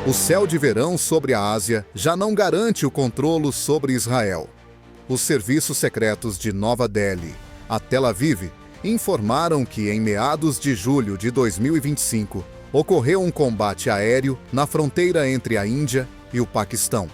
O céu de verão sobre a Ásia já não garante o controle sobre Israel. Os serviços secretos de Nova Delhi a Tel Aviv informaram que em meados de julho de 2025 ocorreu um combate aéreo na fronteira entre a Índia e o Paquistão.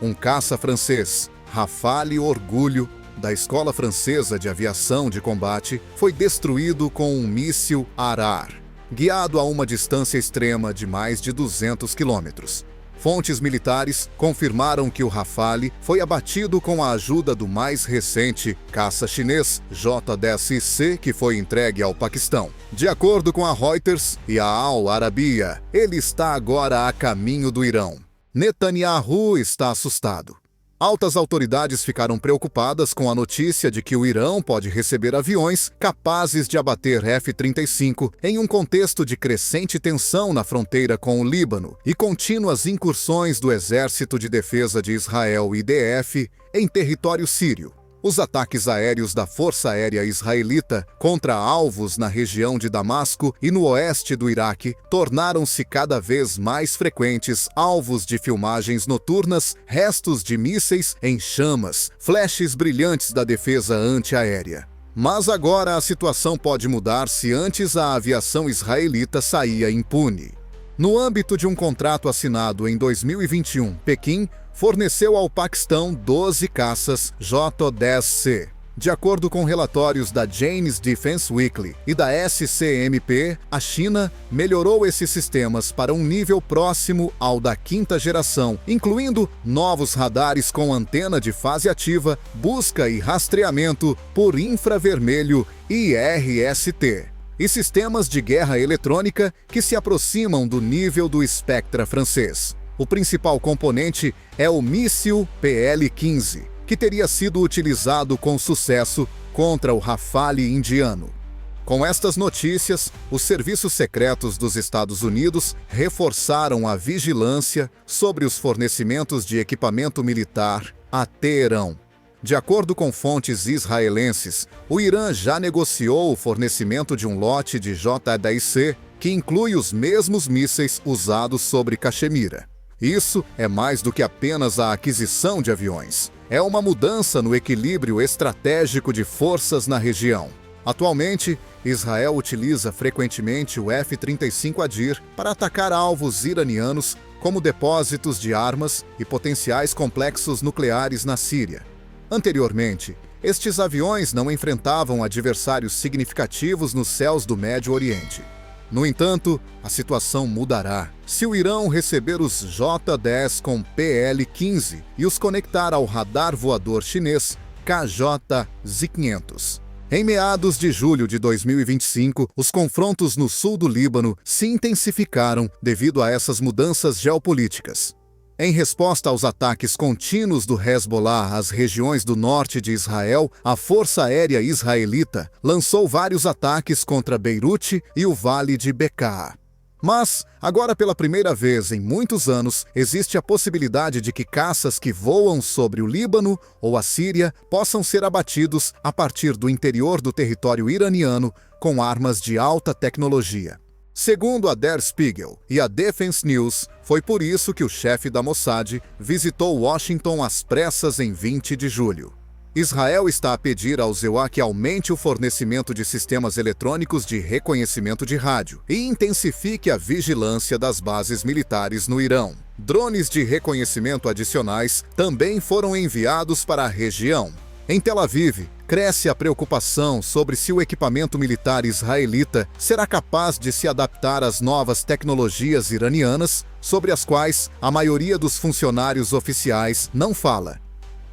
Um caça francês, Rafale Orgulho, da Escola Francesa de Aviação de Combate, foi destruído com um míssil Arar, guiado a uma distância extrema de mais de 200 quilômetros. Fontes militares confirmaram que o Rafale foi abatido com a ajuda do mais recente caça chinês J-10C, que foi entregue ao Paquistão. De acordo com a Reuters e a Al Arabiya, ele está agora a caminho do Irão. Netanyahu está assustado. Altas autoridades ficaram preocupadas com a notícia de que o Irão pode receber aviões capazes de abater F-35 em um contexto de crescente tensão na fronteira com o Líbano e contínuas incursões do Exército de Defesa de Israel, IDF, em território sírio. Os ataques aéreos da Força Aérea Israelita contra alvos na região de Damasco e no oeste do Iraque tornaram-se cada vez mais frequentes alvos de filmagens noturnas, restos de mísseis em chamas, flashes brilhantes da defesa antiaérea. Mas agora a situação pode mudar se antes a aviação israelita saía impune. No âmbito de um contrato assinado em 2021, Pequim forneceu ao Paquistão 12 caças J-10C. De acordo com relatórios da Jane's Defense Weekly e da SCMP, a China melhorou esses sistemas para um nível próximo ao da quinta geração, incluindo novos radares com antena de fase ativa, busca e rastreamento por infravermelho IRST, e sistemas de guerra eletrônica que se aproximam do nível do Spectra francês. O principal componente é o míssil PL-15, que teria sido utilizado com sucesso contra o Rafale indiano. Com estas notícias, os serviços secretos dos Estados Unidos reforçaram a vigilância sobre os fornecimentos de equipamento militar a Teherão. De acordo com fontes israelenses, o Irã já negociou o fornecimento de um lote de J-10C que inclui os mesmos mísseis usados sobre Caxemira. Isso é mais do que apenas a aquisição de aviões. É uma mudança no equilíbrio estratégico de forças na região. Atualmente, Israel utiliza frequentemente o F-35 Adir para atacar alvos iranianos como depósitos de armas e potenciais complexos nucleares na Síria. Anteriormente, estes aviões não enfrentavam adversários significativos nos céus do Médio Oriente. No entanto, a situação mudará se o Irão receber os J-10 com PL-15 e os conectar ao radar voador chinês KJ-Z500. Em meados de julho de 2025, os confrontos no sul do Líbano se intensificaram devido a essas mudanças geopolíticas. Em resposta aos ataques contínuos do Hezbollah às regiões do norte de Israel, a Força Aérea Israelita lançou vários ataques contra Beirute e o Vale de Bekaa. Mas, agora pela primeira vez em muitos anos, existe a possibilidade de que caças que voam sobre o Líbano ou a Síria possam ser abatidos a partir do interior do território iraniano com armas de alta tecnologia. Segundo a Der Spiegel e a Defense News, foi por isso que o chefe da Mossad visitou Washington às pressas em 20 de julho. Israel está a pedir ao ZEUA que aumente o fornecimento de sistemas eletrônicos de reconhecimento de rádio e intensifique a vigilância das bases militares no Irão. Drones de reconhecimento adicionais também foram enviados para a região. Em Tel Aviv, cresce a preocupação sobre se o equipamento militar israelita será capaz de se adaptar às novas tecnologias iranianas, sobre as quais a maioria dos funcionários oficiais não fala.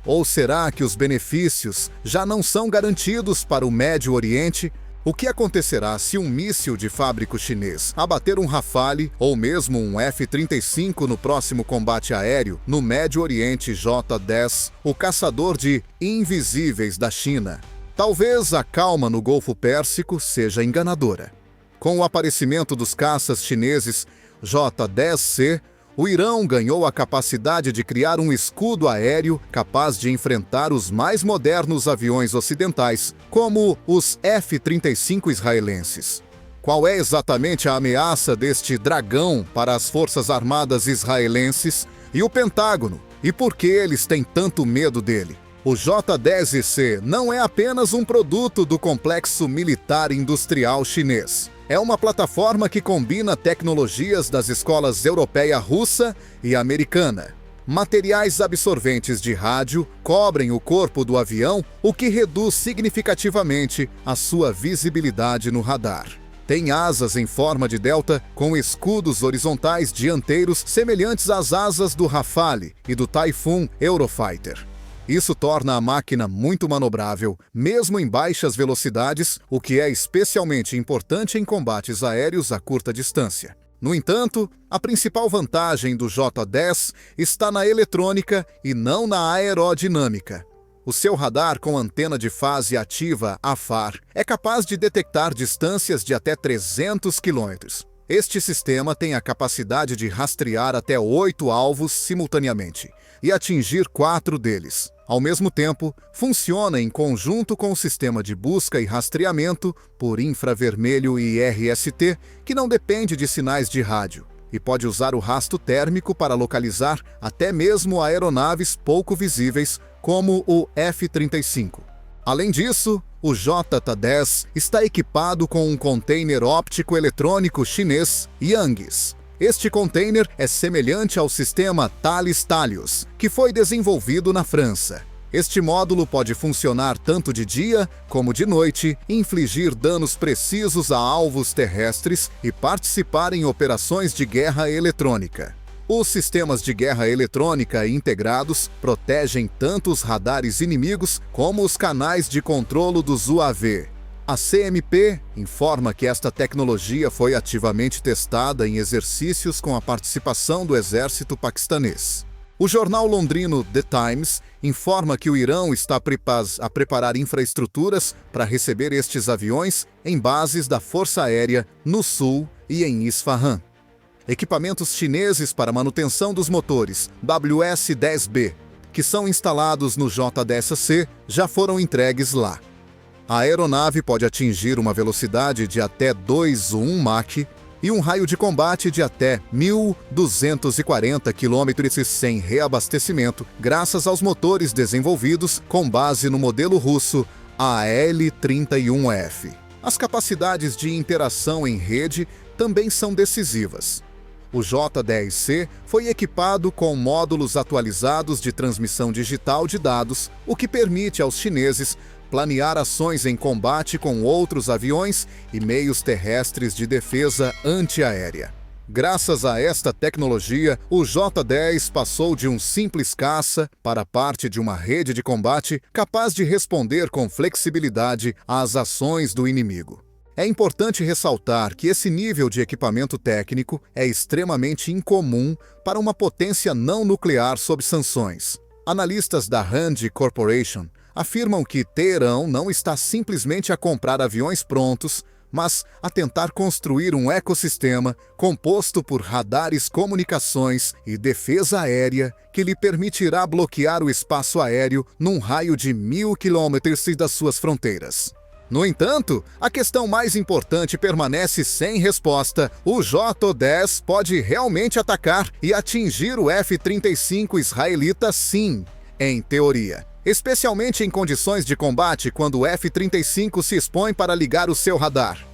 Ou será que os benefícios já não são garantidos para o Médio Oriente? O que acontecerá se um míssil de fábrico chinês abater um Rafale ou mesmo um F-35 no próximo combate aéreo no Médio Oriente J-10, o caçador de invisíveis da China? Talvez a calma no Golfo Pérsico seja enganadora. Com o aparecimento dos caças chineses J-10C, o Irão ganhou a capacidade de criar um escudo aéreo capaz de enfrentar os mais modernos aviões ocidentais, como os F-35 israelenses. Qual é exatamente a ameaça deste dragão para as forças armadas israelenses e o Pentágono? E por que eles têm tanto medo dele? O J-10C não é apenas um produto do complexo militar industrial chinês. É uma plataforma que combina tecnologias das escolas europeia, russa e americana. Materiais absorventes de rádio cobrem o corpo do avião, o que reduz significativamente a sua visibilidade no radar. Tem asas em forma de delta com escudos horizontais dianteiros semelhantes às asas do Rafale e do Typhoon Eurofighter. Isso torna a máquina muito manobrável, mesmo em baixas velocidades, o que é especialmente importante em combates aéreos a curta distância. No entanto, a principal vantagem do J-10 está na eletrônica e não na aerodinâmica. O seu radar com antena de fase ativa AFAR é capaz de detectar distâncias de até 300 km. Este sistema tem a capacidade de rastrear até 8 alvos simultaneamente e atingir 4 deles. Ao mesmo tempo, funciona em conjunto com o sistema de busca e rastreamento por infravermelho e RST, que não depende de sinais de rádio, e pode usar o rasto térmico para localizar até mesmo aeronaves pouco visíveis, como o F-35. Além disso, o JT-10 está equipado com um container óptico eletrônico chinês Yangues. Este container é semelhante ao sistema Thales Talios, que foi desenvolvido na França. Este módulo pode funcionar tanto de dia como de noite, infligir danos precisos a alvos terrestres e participar em operações de guerra eletrônica. Os sistemas de guerra eletrônica integrados protegem tanto os radares inimigos como os canais de controlo dos UAV. A CMP informa que esta tecnologia foi ativamente testada em exercícios com a participação do exército paquistanês. O jornal londrino The Times informa que o Irão está a preparar infraestruturas para receber estes aviões em bases da Força Aérea no sul e em Isfahan. Equipamentos chineses para manutenção dos motores WS-10B, que são instalados no J-10C, já foram entregues lá. A aeronave pode atingir uma velocidade de até 2,1 Mach e um raio de combate de até 1.240 km sem reabastecimento, graças aos motores desenvolvidos com base no modelo russo AL-31F. As capacidades de interação em rede também são decisivas. O J-10C foi equipado com módulos atualizados de transmissão digital de dados, o que permite aos chineses planear ações em combate com outros aviões e meios terrestres de defesa antiaérea. Graças a esta tecnologia, o J-10 passou de um simples caça para parte de uma rede de combate capaz de responder com flexibilidade às ações do inimigo. É importante ressaltar que esse nível de equipamento técnico é extremamente incomum para uma potência não nuclear sob sanções. Analistas da Rand Corporation afirmam que Teherão não está simplesmente a comprar aviões prontos, mas a tentar construir um ecossistema composto por radares, comunicações e defesa aérea que lhe permitirá bloquear o espaço aéreo num raio de 1.000 km das suas fronteiras. No entanto, a questão mais importante permanece sem resposta. O J-10 pode realmente atacar e atingir o F-35 israelita, sim, em teoria. Especialmente em condições de combate quando o F-35 se expõe para ligar o seu radar.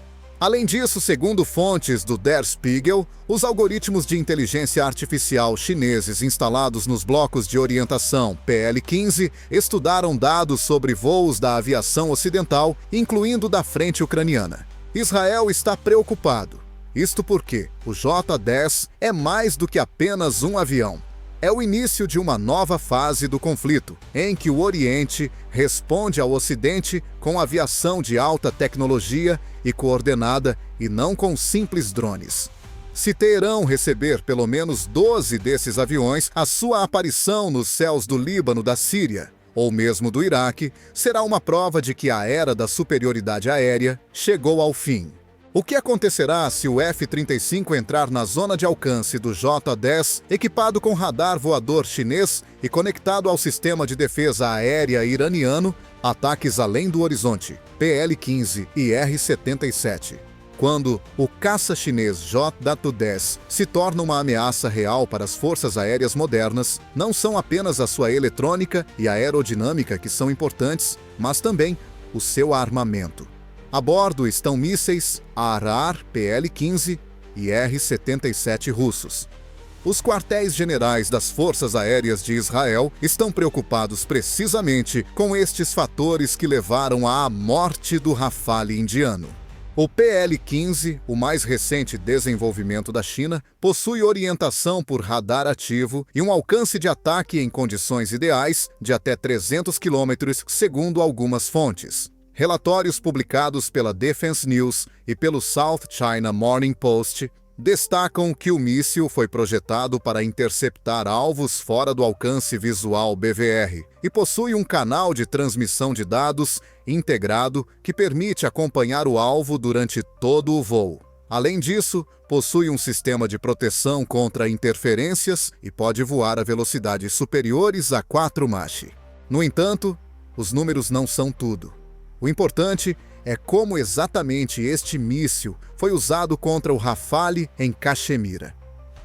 Além disso, segundo fontes do Der Spiegel, os algoritmos de inteligência artificial chineses instalados nos blocos de orientação PL-15 estudaram dados sobre voos da aviação ocidental, incluindo da frente ucraniana. Israel está preocupado. Isto porque o J-10 é mais do que apenas um avião. É o início de uma nova fase do conflito, em que o Oriente responde ao Ocidente com aviação de alta tecnologia e coordenada e não com simples drones. Se Teherão receber pelo menos 12 desses aviões, a sua aparição nos céus do Líbano, da Síria ou mesmo do Iraque será uma prova de que a era da superioridade aérea chegou ao fim. O que acontecerá se o F-35 entrar na zona de alcance do J-10, equipado com radar voador chinês e conectado ao sistema de defesa aérea iraniano, ataques além do horizonte, PL-15 e R-77? Quando o caça chinês J-10 se torna uma ameaça real para as forças aéreas modernas, não são apenas a sua eletrônica e a aerodinâmica que são importantes, mas também o seu armamento. A bordo estão mísseis Arar PL-15 e R-77 russos. Os quartéis-generais das Forças Aéreas de Israel estão preocupados precisamente com estes fatores que levaram à morte do Rafale indiano. O PL-15, o mais recente desenvolvimento da China, possui orientação por radar ativo e um alcance de ataque em condições ideais de até 300 km, segundo algumas fontes. Relatórios publicados pela Defense News e pelo South China Morning Post destacam que o míssil foi projetado para interceptar alvos fora do alcance visual BVR e possui um canal de transmissão de dados integrado que permite acompanhar o alvo durante todo o voo. Além disso, possui um sistema de proteção contra interferências e pode voar a velocidades superiores a 4 Mach. No entanto, os números não são tudo. O importante é como exatamente este míssil foi usado contra o Rafale em Caxemira.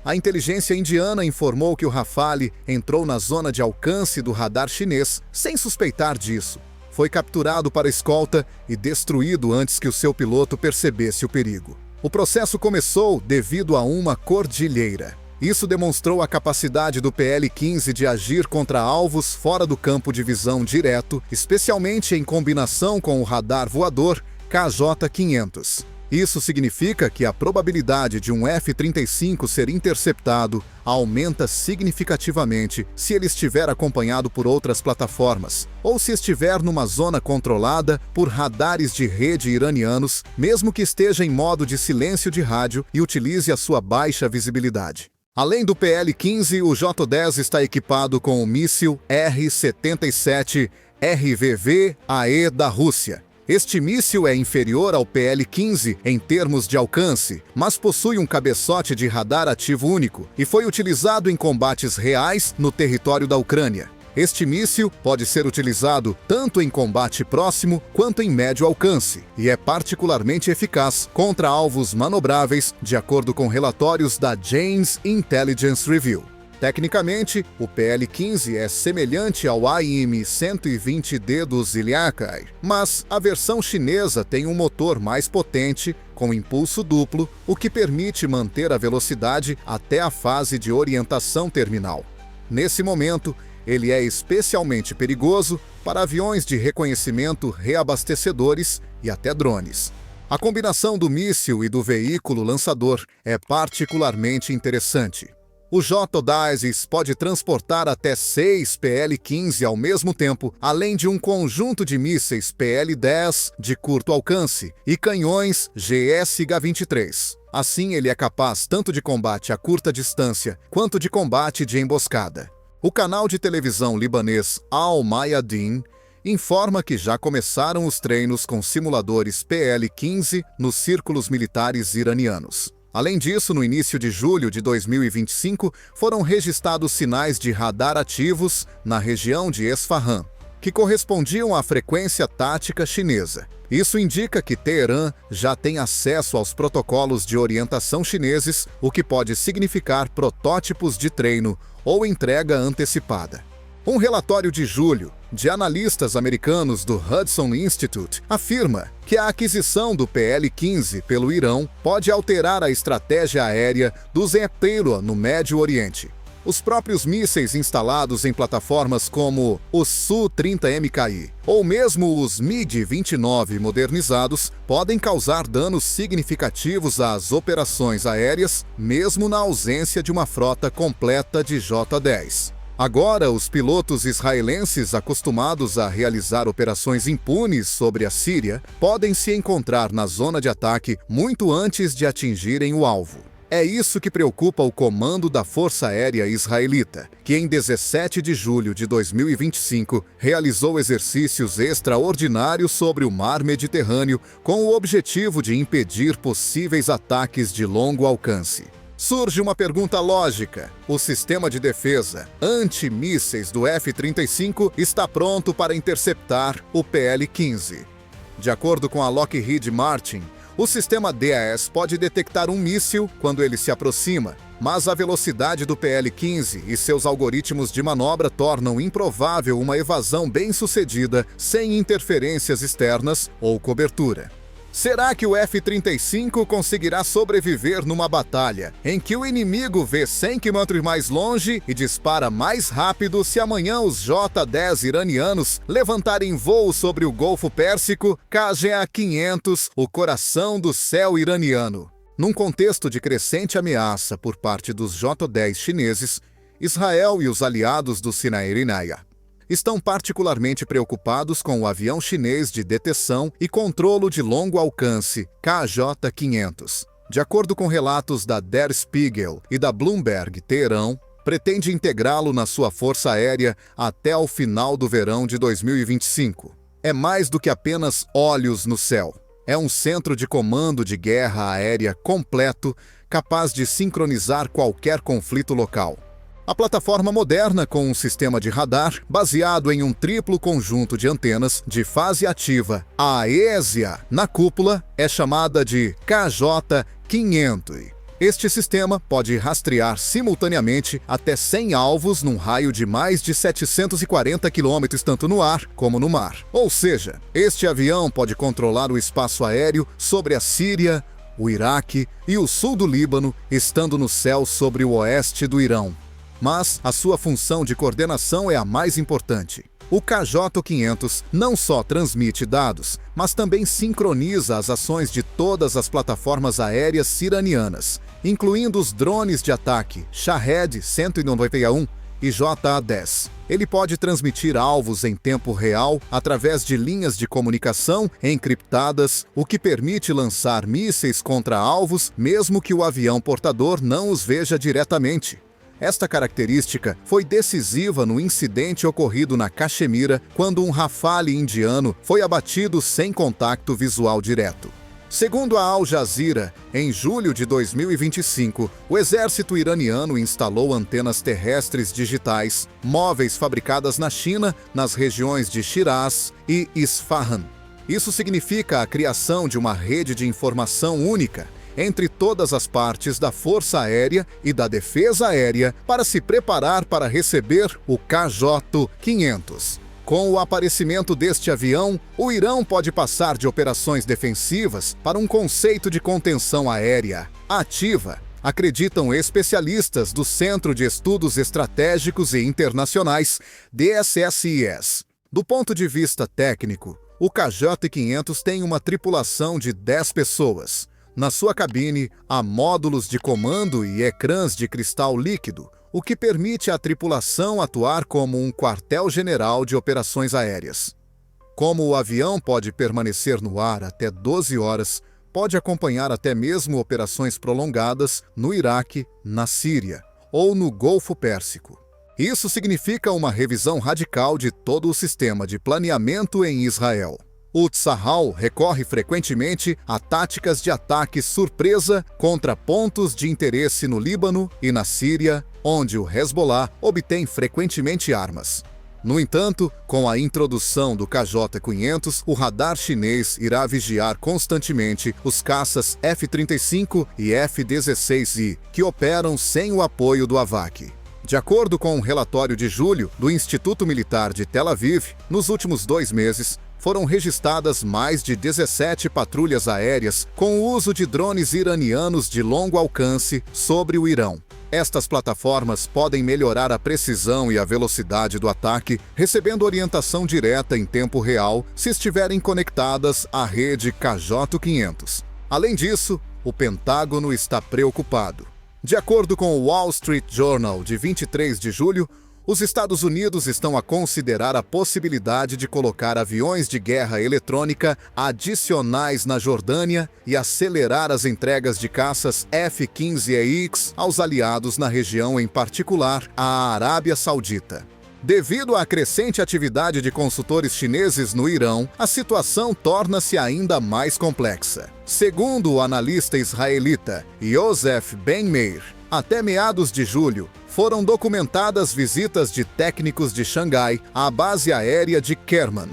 A inteligência indiana informou que o Rafale entrou na zona de alcance do radar chinês sem suspeitar disso. Foi capturado para escolta e destruído antes que o seu piloto percebesse o perigo. O processo começou devido a uma cordilheira. Isso demonstrou a capacidade do PL-15 de agir contra alvos fora do campo de visão direto, especialmente em combinação com o radar voador KJ-500. Isso significa que a probabilidade de um F-35 ser interceptado aumenta significativamente se ele estiver acompanhado por outras plataformas, ou se estiver numa zona controlada por radares de rede iranianos, mesmo que esteja em modo de silêncio de rádio e utilize a sua baixa visibilidade. Além do PL-15, o J-10 está equipado com o míssil R-77 RVV-AE da Rússia. Este míssil é inferior ao PL-15 em termos de alcance, mas possui um cabeçote de radar ativo único e foi utilizado em combates reais no território da Ucrânia. Este míssil pode ser utilizado tanto em combate próximo quanto em médio alcance e é particularmente eficaz contra alvos manobráveis, de acordo com relatórios da Jane's Intelligence Review. Tecnicamente, o PL-15 é semelhante ao AIM-120D do Ziliakai, mas a versão chinesa tem um motor mais potente, com impulso duplo, o que permite manter a velocidade até a fase de orientação terminal. Nesse momento, ele é especialmente perigoso para aviões de reconhecimento reabastecedores e até drones. A combinação do míssil e do veículo lançador é particularmente interessante. O J-10 pode transportar até 6 PL-15 ao mesmo tempo, além de um conjunto de mísseis PL-10 de curto alcance e canhões GSH-23. Assim, ele é capaz tanto de combate a curta distância quanto de combate de emboscada. O canal de televisão libanês Al Mayadeen informa que já começaram os treinos com simuladores PL-15 nos círculos militares iranianos. Além disso, no início de julho de 2025, foram registrados sinais de radar ativos na região de Esfahan, que correspondiam à frequência tática chinesa. Isso indica que Teherã já tem acesso aos protocolos de orientação chineses, o que pode significar protótipos de treino ou entrega antecipada. Um relatório de julho, de analistas americanos do Hudson Institute, afirma que a aquisição do PL-15 pelo Irão pode alterar a estratégia aérea dos Eptelo no Médio Oriente. Os próprios mísseis instalados em plataformas como o Su-30MKI ou mesmo os MiG-29 modernizados podem causar danos significativos às operações aéreas, mesmo na ausência de uma frota completa de J-10. Agora, os pilotos israelenses acostumados a realizar operações impunes sobre a Síria podem se encontrar na zona de ataque muito antes de atingirem o alvo. É isso que preocupa o comando da Força Aérea Israelita, que em 17 de julho de 2025 realizou exercícios extraordinários sobre o Mar Mediterrâneo com o objetivo de impedir possíveis ataques de longo alcance. Surge uma pergunta lógica. O sistema de defesa anti-mísseis do F-35 está pronto para interceptar o PL-15. De acordo com a Lockheed Martin, O sistema DAS pode detectar um míssil quando ele se aproxima, mas a velocidade do PL-15 e seus algoritmos de manobra tornam improvável uma evasão bem-sucedida sem interferências externas ou cobertura. Será que o F-35 conseguirá sobreviver numa batalha em que o inimigo vê 100 km mais longe e dispara mais rápido se amanhã os J-10 iranianos levantarem voo sobre o Golfo Pérsico, KGA-500, o coração do céu iraniano? Num contexto de crescente ameaça por parte dos J-10 chineses, Israel e os aliados do Sinai Irinaya estão particularmente preocupados com o avião chinês de detecção e controlo de longo alcance, KJ-500. De acordo com relatos da Der Spiegel e da Bloomberg Teherã, pretende integrá-lo na sua força aérea até o final do verão de 2025. É mais do que apenas olhos no céu. É um centro de comando de guerra aérea completo, capaz de sincronizar qualquer conflito local. A plataforma moderna, com um sistema de radar baseado em um triplo conjunto de antenas de fase ativa, a AESA, na cúpula, é chamada de KJ-500. Este sistema pode rastrear simultaneamente até 100 alvos num raio de mais de 740 km tanto no ar como no mar. Ou seja, este avião pode controlar o espaço aéreo sobre a Síria, o Iraque e o sul do Líbano, estando no céu sobre o oeste do Irão. Mas a sua função de coordenação é a mais importante. O KJ-500 não só transmite dados, mas também sincroniza as ações de todas as plataformas aéreas iranianas, incluindo os drones de ataque Shahed 191 e JA-10. Ele pode transmitir alvos em tempo real através de linhas de comunicação encriptadas, o que permite lançar mísseis contra alvos mesmo que o avião portador não os veja diretamente. Esta característica foi decisiva no incidente ocorrido na Caxemira, quando um Rafale indiano foi abatido sem contato visual direto. Segundo a Al Jazeera, em julho de 2025, o exército iraniano instalou antenas terrestres digitais, móveis fabricadas na China, nas regiões de Shiraz e Isfahan. Isso significa a criação de uma rede de informação única entre todas as partes da Força Aérea e da Defesa Aérea para se preparar para receber o KJ-500. Com o aparecimento deste avião, o Irã pode passar de operações defensivas para um conceito de contenção aérea ativa, acreditam especialistas do Centro de Estudos Estratégicos e Internacionais, DSSIS. Do ponto de vista técnico, o KJ-500 tem uma tripulação de 10 pessoas. Na sua cabine, há módulos de comando e ecrãs de cristal líquido, o que permite à tripulação atuar como um quartel-general de operações aéreas. Como o avião pode permanecer no ar até 12 horas, pode acompanhar até mesmo operações prolongadas no Iraque, na Síria ou no Golfo Pérsico. Isso significa uma revisão radical de todo o sistema de planeamento em Israel. O Tzahal recorre frequentemente a táticas de ataque surpresa contra pontos de interesse no Líbano e na Síria, onde o Hezbollah obtém frequentemente armas. No entanto, com a introdução do KJ-500, o radar chinês irá vigiar constantemente os caças F-35 e F-16I, que operam sem o apoio do AVAC. De acordo com um relatório de julho do Instituto Militar de Tel Aviv, nos últimos 2 meses, foram registradas mais de 17 patrulhas aéreas com o uso de drones iranianos de longo alcance sobre o Irão. Estas plataformas podem melhorar a precisão e a velocidade do ataque, recebendo orientação direta em tempo real se estiverem conectadas à rede KJ-500. Além disso, o Pentágono está preocupado. De acordo com o Wall Street Journal de 23 de julho, os Estados Unidos estão a considerar a possibilidade de colocar aviões de guerra eletrônica adicionais na Jordânia e acelerar as entregas de caças F-15EX aos aliados na região, em particular à Arábia Saudita. Devido à crescente atividade de consultores chineses no Irão, a situação torna-se ainda mais complexa. Segundo o analista israelita Yosef Ben-Meir, até meados de julho, foram documentadas visitas de técnicos de Xangai à base aérea de Kerman.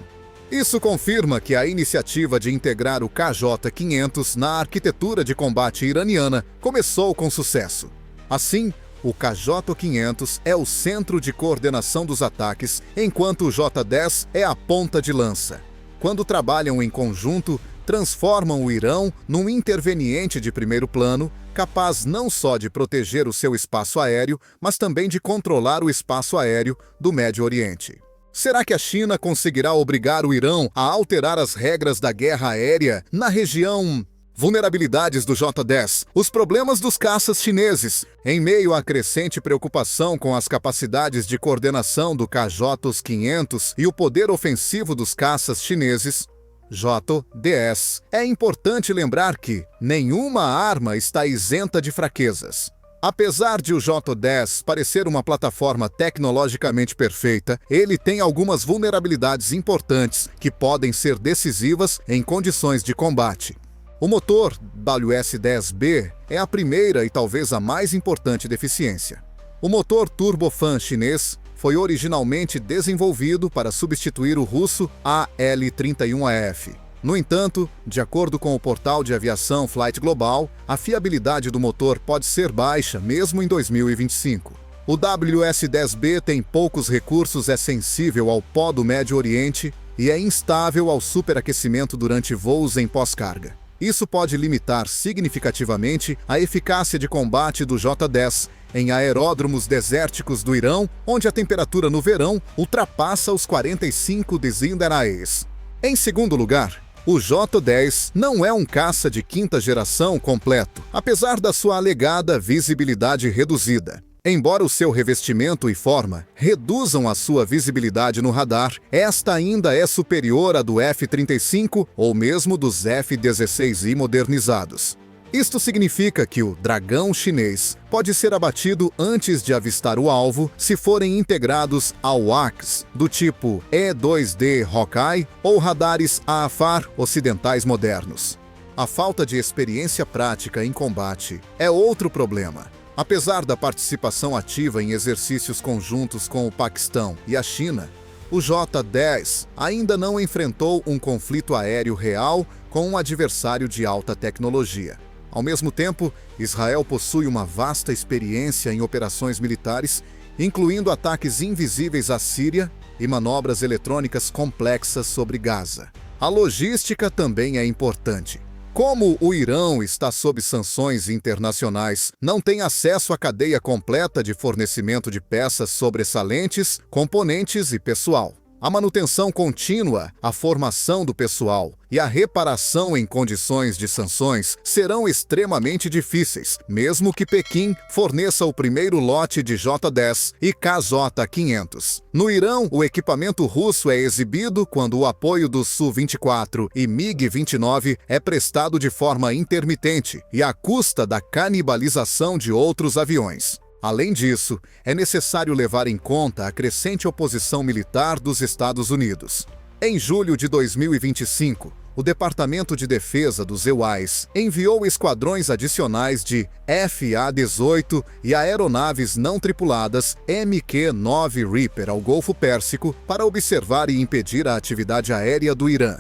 Isso confirma que a iniciativa de integrar o KJ-500 na arquitetura de combate iraniana começou com sucesso. Assim, o KJ-500 é o centro de coordenação dos ataques, enquanto o J-10 é a ponta de lança. Quando trabalham em conjunto, transformam o Irã num interveniente de primeiro plano, capaz não só de proteger o seu espaço aéreo, mas também de controlar o espaço aéreo do Médio Oriente. Será que a China conseguirá obrigar o Irã a alterar as regras da guerra aérea na região? Vulnerabilidades do J-10, os problemas dos caças chineses. Em meio à crescente preocupação com as capacidades de coordenação do KJ-500 e o poder ofensivo dos caças chineses, J-10, é importante lembrar que nenhuma arma está isenta de fraquezas. Apesar de o J-10 parecer uma plataforma tecnologicamente perfeita, ele tem algumas vulnerabilidades importantes que podem ser decisivas em condições de combate. O motor WS-10B é a primeira e talvez a mais importante deficiência. O motor turbofan chinês foi originalmente desenvolvido para substituir o russo AL-31AF. No entanto, de acordo com o portal de aviação Flight Global, a fiabilidade do motor pode ser baixa mesmo em 2025. O WS-10B tem poucos recursos, é sensível ao pó do Médio Oriente e é instável ao superaquecimento durante voos em pós-carga. Isso pode limitar significativamente a eficácia de combate do J-10 em aeródromos desérticos do Irã, onde a temperatura no verão ultrapassa os 45 degrees. Em segundo lugar, o J-10 não é um caça de quinta geração completo, apesar da sua alegada visibilidade reduzida. Embora o seu revestimento e forma reduzam a sua visibilidade no radar, esta ainda é superior à do F-35 ou mesmo dos F-16I modernizados. Isto significa que o dragão chinês pode ser abatido antes de avistar o alvo se forem integrados ao AWACS do tipo E-2D Hawkeye ou radares AFAR ocidentais modernos. A falta de experiência prática em combate é outro problema. Apesar da participação ativa em exercícios conjuntos com o Paquistão e a China, o J-10 ainda não enfrentou um conflito aéreo real com um adversário de alta tecnologia. Ao mesmo tempo, Israel possui uma vasta experiência em operações militares, incluindo ataques invisíveis à Síria e manobras eletrônicas complexas sobre Gaza. A logística também é importante. Como o Irã está sob sanções internacionais, não tem acesso à cadeia completa de fornecimento de peças sobressalentes, componentes e pessoal. A manutenção contínua, a formação do pessoal e a reparação em condições de sanções serão extremamente difíceis, mesmo que Pequim forneça o primeiro lote de J-10 e KJ-500. No Irã, o equipamento russo é exibido quando o apoio do Su-24 e MiG-29 é prestado de forma intermitente e à custa da canibalização de outros aviões. Além disso, é necessário levar em conta a crescente oposição militar dos Estados Unidos. Em julho de 2025, o Departamento de Defesa dos EUAs enviou esquadrões adicionais de FA-18 e aeronaves não tripuladas MQ-9 Reaper ao Golfo Pérsico para observar e impedir a atividade aérea do Irã.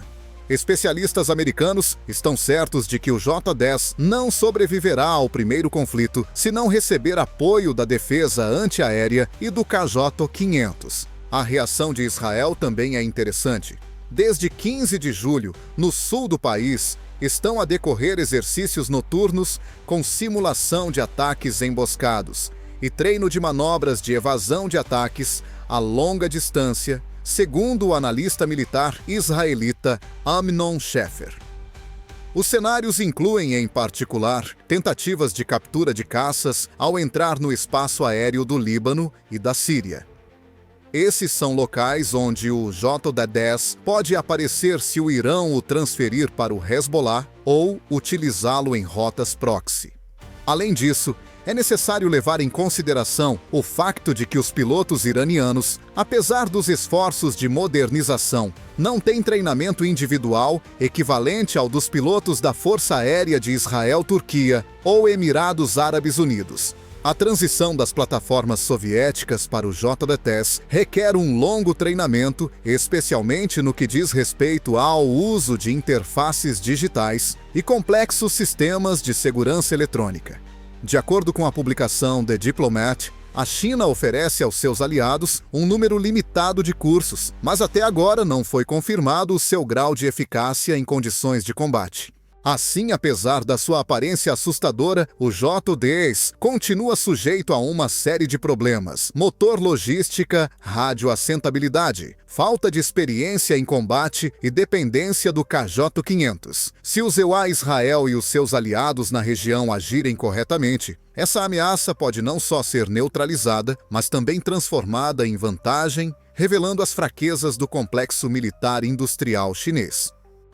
Especialistas americanos estão certos de que o J-10 não sobreviverá ao primeiro conflito se não receber apoio da defesa antiaérea e do KJ-500. A reação de Israel também é interessante. Desde 15 de julho, no sul do país, estão a decorrer exercícios noturnos com simulação de ataques emboscados e treino de manobras de evasão de ataques a longa distância, segundo o analista militar israelita Amnon Sheffer. Os cenários incluem, em particular, tentativas de captura de caças ao entrar no espaço aéreo do Líbano e da Síria. Esses são locais onde o J-10 pode aparecer se o Irã o transferir para o Hezbollah ou utilizá-lo em rotas proxy. Além disso, é necessário levar em consideração o facto de que os pilotos iranianos, apesar dos esforços de modernização, não têm treinamento individual equivalente ao dos pilotos da Força Aérea de Israel-Turquia ou Emirados Árabes Unidos. A transição das plataformas soviéticas para o JDTS requer um longo treinamento, especialmente no que diz respeito ao uso de interfaces digitais e complexos sistemas de segurança eletrônica. De acordo com a publicação The Diplomat, a China oferece aos seus aliados um número limitado de cursos, mas até agora não foi confirmado o seu grau de eficácia em condições de combate. Assim, apesar da sua aparência assustadora, o JDS continua sujeito a uma série de problemas: motor logística, radioassentabilidade, falta de experiência em combate e dependência do KJ-500. Se os EUA Israel e os seus aliados na região agirem corretamente, essa ameaça pode não só ser neutralizada, mas também transformada em vantagem, revelando as fraquezas do complexo militar industrial chinês.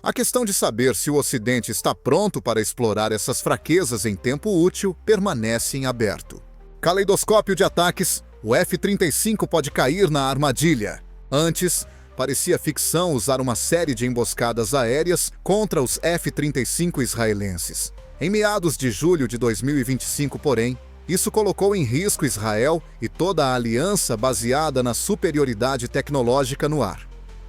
A questão de saber se o Ocidente está pronto para explorar essas fraquezas em tempo útil permanece em aberto. Caleidoscópio de ataques: o F-35 pode cair na armadilha. Antes, parecia ficção usar uma série de emboscadas aéreas contra os F-35 israelenses. Em meados de julho de 2025, porém, isso colocou em risco Israel e toda a aliança baseada na superioridade tecnológica no ar.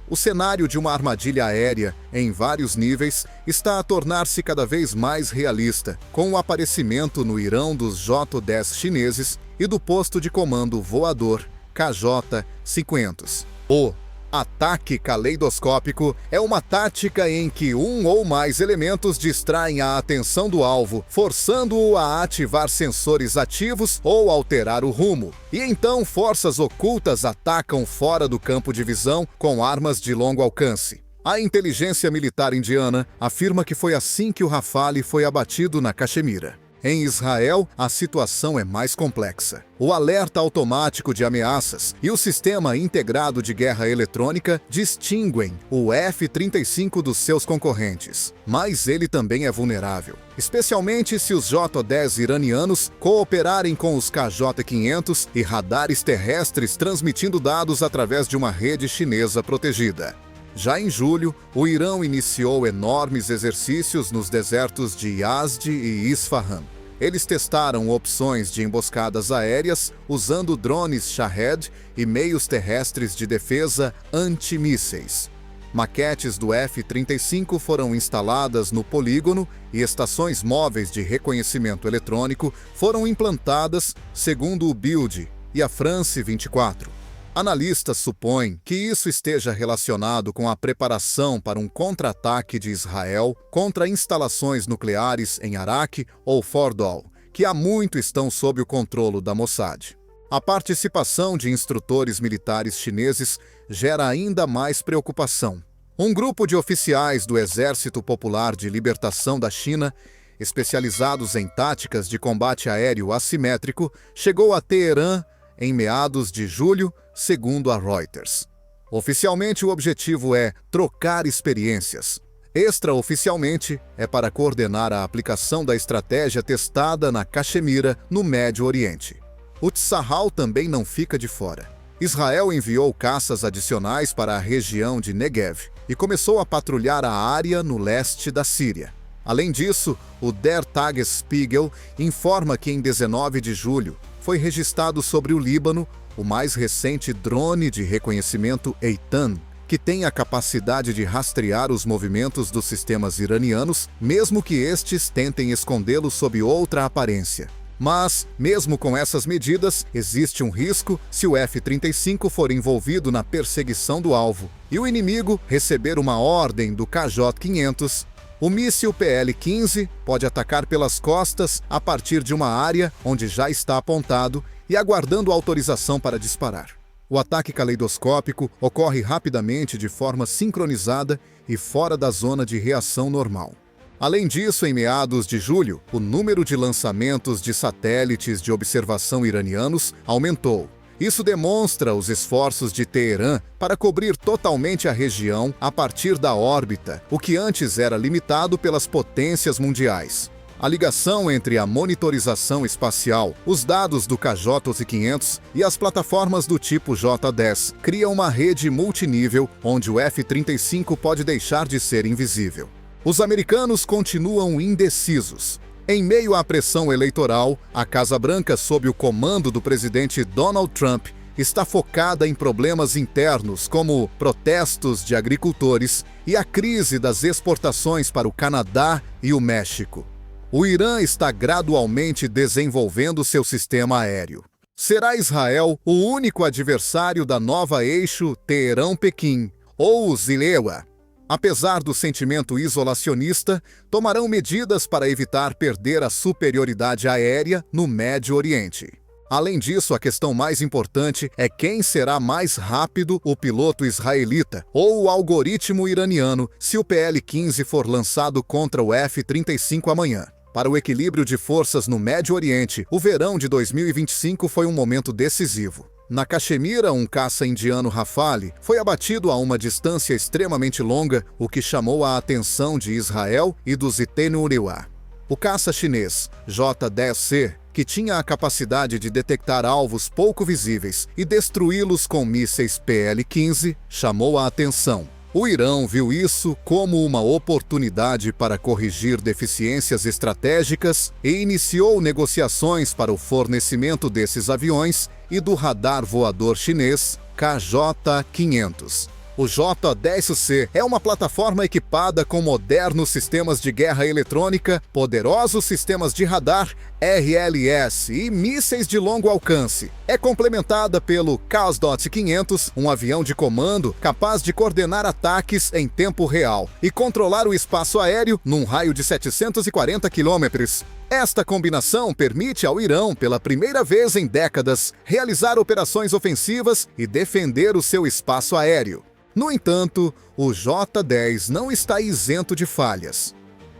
O cenário de uma armadilha aérea, em vários níveis, está a tornar-se cada vez mais realista, com o aparecimento no Irão dos J-10 chineses e do posto de comando voador KJ-500. O ataque caleidoscópico é uma tática em que um ou mais elementos distraem a atenção do alvo, forçando-o a ativar sensores ativos ou alterar o rumo. E então forças ocultas atacam fora do campo de visão com armas de longo alcance. A inteligência militar indiana afirma que foi assim que o Rafale foi abatido na Caxemira. Em Israel, a situação é mais complexa. O alerta automático de ameaças e o sistema integrado de guerra eletrônica distinguem o F-35 dos seus concorrentes. Mas ele também é vulnerável, especialmente se os J-10 iranianos cooperarem com os KJ-500 e radares terrestres transmitindo dados através de uma rede chinesa protegida. Já em julho, o Irã iniciou enormes exercícios nos desertos de Yazd e Isfahan. Eles testaram opções de emboscadas aéreas usando drones Shahed e meios terrestres de defesa antimísseis. Maquetes do F-35 foram instaladas no polígono e estações móveis de reconhecimento eletrônico foram implantadas, segundo o Bild e a France 24. Analistas supõem que isso esteja relacionado com a preparação para um contra-ataque de Israel contra instalações nucleares em Arak ou Fordol, que há muito estão sob o controle da Mossad. A participação de instrutores militares chineses gera ainda mais preocupação. Um grupo de oficiais do Exército Popular de Libertação da China, especializados em táticas de combate aéreo assimétrico, chegou a Teherã em meados de julho, segundo a Reuters. Oficialmente, o objetivo é trocar experiências. Extraoficialmente, é para coordenar a aplicação da estratégia testada na Caxemira, no Médio Oriente. O Tsahal também não fica de fora. Israel enviou caças adicionais para a região de Negev e começou a patrulhar a área no leste da Síria. Além disso, o Der Tagesspiegel informa que em 19 de julho, foi registrado sobre o Líbano o mais recente drone de reconhecimento Eitan, que tem a capacidade de rastrear os movimentos dos sistemas iranianos, mesmo que estes tentem escondê-lo sob outra aparência. Mas, mesmo com essas medidas, existe um risco se o F-35 for envolvido na perseguição do alvo e o inimigo receber uma ordem do KJ-500. O míssil PL-15 pode atacar pelas costas a partir de uma área onde já está apontado e aguardando autorização para disparar. O ataque caleidoscópico ocorre rapidamente de forma sincronizada e fora da zona de reação normal. Além disso, em meados de julho, o número de lançamentos de satélites de observação iranianos aumentou. Isso demonstra os esforços de Teherã para cobrir totalmente a região a partir da órbita, o que antes era limitado pelas potências mundiais. A ligação entre a monitorização espacial, os dados do KJ-500 e as plataformas do tipo J-10 cria uma rede multinível onde o F-35 pode deixar de ser invisível. Os americanos continuam indecisos. Em meio à pressão eleitoral, a Casa Branca, sob o comando do presidente Donald Trump, está focada em problemas internos como protestos de agricultores e a crise das exportações para o Canadá e o México. O Irã está gradualmente desenvolvendo seu sistema aéreo. Será Israel o único adversário da nova eixo Teherã-Pequim, ou Zilewa? Apesar do sentimento isolacionista, tomarão medidas para evitar perder a superioridade aérea no Médio Oriente. Além disso, a questão mais importante é quem será mais rápido, o piloto israelita ou o algoritmo iraniano, se o PL-15 for lançado contra o F-35 amanhã. Para o equilíbrio de forças no Médio Oriente, o verão de 2025 foi um momento decisivo. Na Caxemira, um caça indiano Rafale foi abatido a uma distância extremamente longa, o que chamou a atenção de Israel e dos Itenuriwa. O caça chinês J-10C, que tinha a capacidade de detectar alvos pouco visíveis e destruí-los com mísseis PL-15, chamou a atenção. O Irã viu isso como uma oportunidade para corrigir deficiências estratégicas e iniciou negociações para o fornecimento desses aviões e do radar voador chinês KJ-500. O J-10C é uma plataforma equipada com modernos sistemas de guerra eletrônica, poderosos sistemas de radar, RLS e mísseis de longo alcance. É complementada pelo KJ-500, um avião de comando capaz de coordenar ataques em tempo real e controlar o espaço aéreo num raio de 740 quilômetros. Esta combinação permite ao Irã, pela primeira vez em décadas, realizar operações ofensivas e defender o seu espaço aéreo. No entanto, o J-10 não está isento de falhas.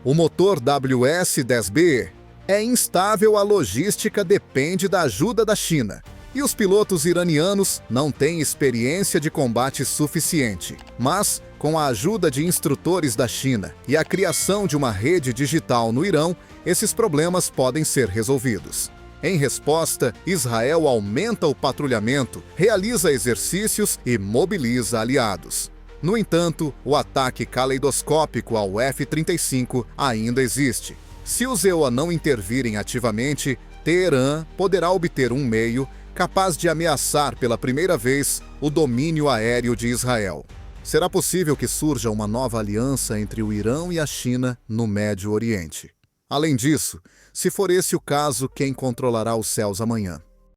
O motor WS-10B é instável, a logística depende da ajuda da China, e os pilotos iranianos não têm experiência de combate suficiente. Mas, com a ajuda de instrutores da China e a criação de uma rede digital no Irã, esses problemas podem ser resolvidos. Em resposta, Israel aumenta o patrulhamento, realiza exercícios e mobiliza aliados. No entanto, o ataque caleidoscópico ao F-35 ainda existe. Se os EUA não intervirem ativamente, Teherã poderá obter um meio capaz de ameaçar pela primeira vez o domínio aéreo de Israel. Será possível que surja uma nova aliança entre o Irã e a China no Médio Oriente. Além disso, se for esse o caso, quem controlará os céus amanhã?